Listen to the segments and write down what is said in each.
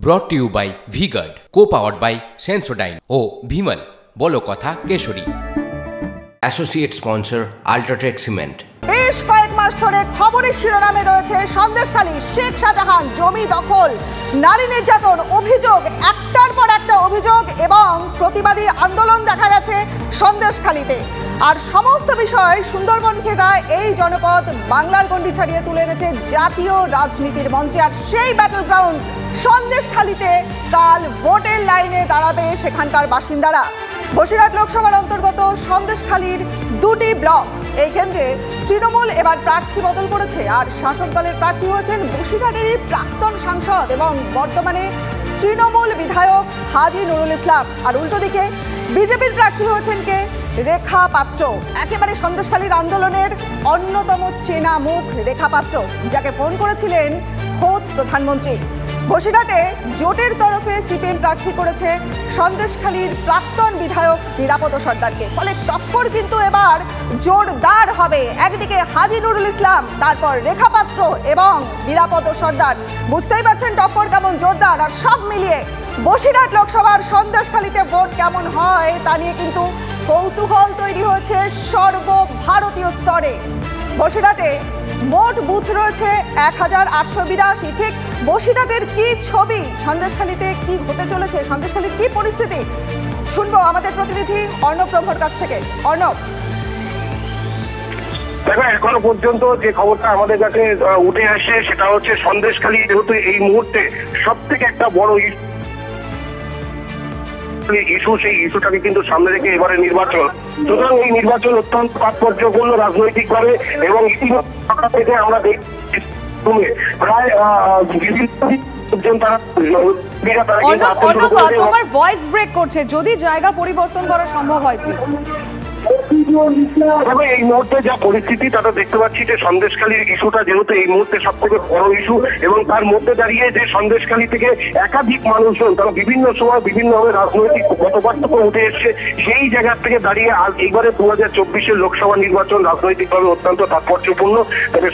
brought to you by V-Guard, co-powered by Sensodyne O Vimal বলো কথা Kesari. Associate sponsor UltraTech cement. বেশ কয়েক মাস ধরে খবরের শিরোনামে রয়েছে সন্দেশখালী শেখ শাহজাহান জমি দখল, নারী নির্যাতন অভিযোগ, একটার পর একটা অভিযোগ এবং প্রতিবাদী আন্দোলন দেখা গেছে সন্দেশখালীতে। আর সমস্ত বিষয় সুন্দরবন ঘেরা এই জনপদ বাংলার গণ্ডি ছাড়িয়ে তুলে এনেছে জাতীয় রাজনীতির মঞ্চে। আর সেই ব্যাটল গ্রাউন্ড সন্দেশখালীতে কাল ভোটের লাইনে দাঁড়াবে সেখানকার বাসিন্দারা। বসিরহাট লোকসভার অন্তর্গত সন্দেশখালীর দুটি ব্লক, এই কেন্দ্রে তৃণমূল এবার প্রার্থী বদল করেছে। আর শাসক দলের প্রার্থী হয়েছেন বসিরহাটেরই প্রাক্তন সাংসদ এবং বর্তমানে তৃণমূল বিধায়ক হাজী নুরুল ইসলাম। আর উল্টো দিকে বিজেপির প্রার্থী হয়েছেন কে? রেখা পাত্র, একেবারে সন্দেশখালীর আন্দোলনের অন্যতম চেনা মুখ রেখা পাত্র, যাকে ফোন করেছিলেন খোদ প্রধানমন্ত্রী। বসিরহাটে জোটের তরফে সিপিএম প্রার্থী করেছে সন্দেশখালীর প্রাক্তন বিধায়ক নিরাপদ সর্দারকে। ফলে টক্কর কিন্তু এবার জোরদার হবে। একদিকে হাজী নুরুল ইসলাম, তারপর রেখা পাত্র এবং নিরাপদ সর্দার। বুঝতেই পারছেন টক্কর কেমন জোরদার। আর সব মিলিয়ে বসিরহাট লোকসভার সন্দেশখালীতে ভোট কেমন হয় তা নিয়ে কিন্তু কৌতূহল তৈরি হয়েছে সর্বভারতীয় স্তরে। বসিরহাটে মোট বুথ রয়েছে 1882। ঠিক বসিরহাটের কি ছবি, সন্দেশখালীতে কি হতে চলেছে, সন্দেশখালীর কি পরিস্থিতি, শুনবো আমাদের প্রতিনিধি অর্ণব ব্রহ্মর কাছ থেকে। অর্ণব, দেখো এখনো পর্যন্ত যে খবরটা আমাদের কাছে উঠে আসে সেটা হচ্ছে সন্দেশখালী যেহেতু এই মুহূর্তে সব থেকে একটা বড় ইস্যু, সেই ইস্যুটাকে কিন্তু সামনে রেখে এবারে নির্বাচন। সুতরাং এই নির্বাচন অত্যন্ত তাৎপর্যপূর্ণ রাজনৈতিক ভাবে এবং ইতিমধ্যে আমরা দেখছি প্রায় তোমার ভয়েস ব্রেক করছে, যদি জায়গা পরিবর্তন করা সম্ভব হয় প্লিজ। এই মুহূর্তে যা পরিস্থিতি তাতে দেখতে পাচ্ছি যে সন্দেশখালীর ইস্যুটা যেহেতু এই মুহূর্তে সব থেকে বড় ইস্যু এবং তার মধ্যে দাঁড়িয়ে যে সন্দেশখালী থেকে একাধিক মানুষজন তারা বিভিন্ন সময় বিভিন্নভাবে রাজনৈতিক মতপার্থক্য উঠে এসছে, সেই জায়গা থেকে দাঁড়িয়ে আজ এইবারে 2024-এর লোকসভা নির্বাচন রাজনৈতিকভাবে অত্যন্ত তাৎপর্যপূর্ণ। তবে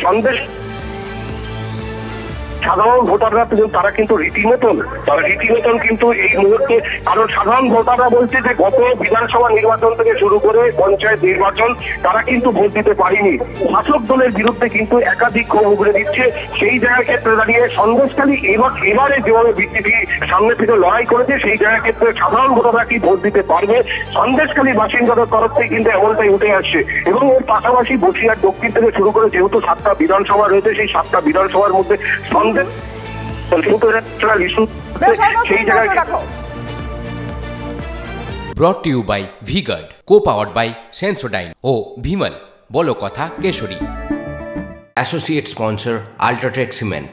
সাধারণ ভোটাররা তারা কিন্তু রীতিমতন কিন্তু এই মুহূর্তে, কারণ সাধারণ ভোটাররা বলছে যে গত বিধানসভা নির্বাচন থেকে শুরু করে পঞ্চায়েত নির্বাচন তারা কিন্তু ভোট দিতে পারেনি, শাসক দলের বিরুদ্ধে কিন্তু একাধিক ক্ষোভ উগড়ে দিচ্ছে। সেই জায়গার ক্ষেত্রে দাঁড়িয়ে সন্দেশখালী এবারে যেভাবে বিজেপি সামনে থেকে লড়াই করেছে সেই জায়গার ক্ষেত্রে সাধারণ ভোটাররা কি ভোট দিতে পারবে, সন্দেশখালী বাসিন্দাদের তরফ থেকে কিন্তু এমনটাই উঠে আসছে। এবং এর পাশাপাশি বসিরহাট দক্ষিণ থেকে শুরু করে যেহেতু 7টা বিধানসভা রয়েছে, সেই 7টা বিধানসভার মধ্যে brought to you by V-Guard, co-powered by Sensodyne O Vimal বলো কথা Kesari. Associate sponsor UltraTech cement.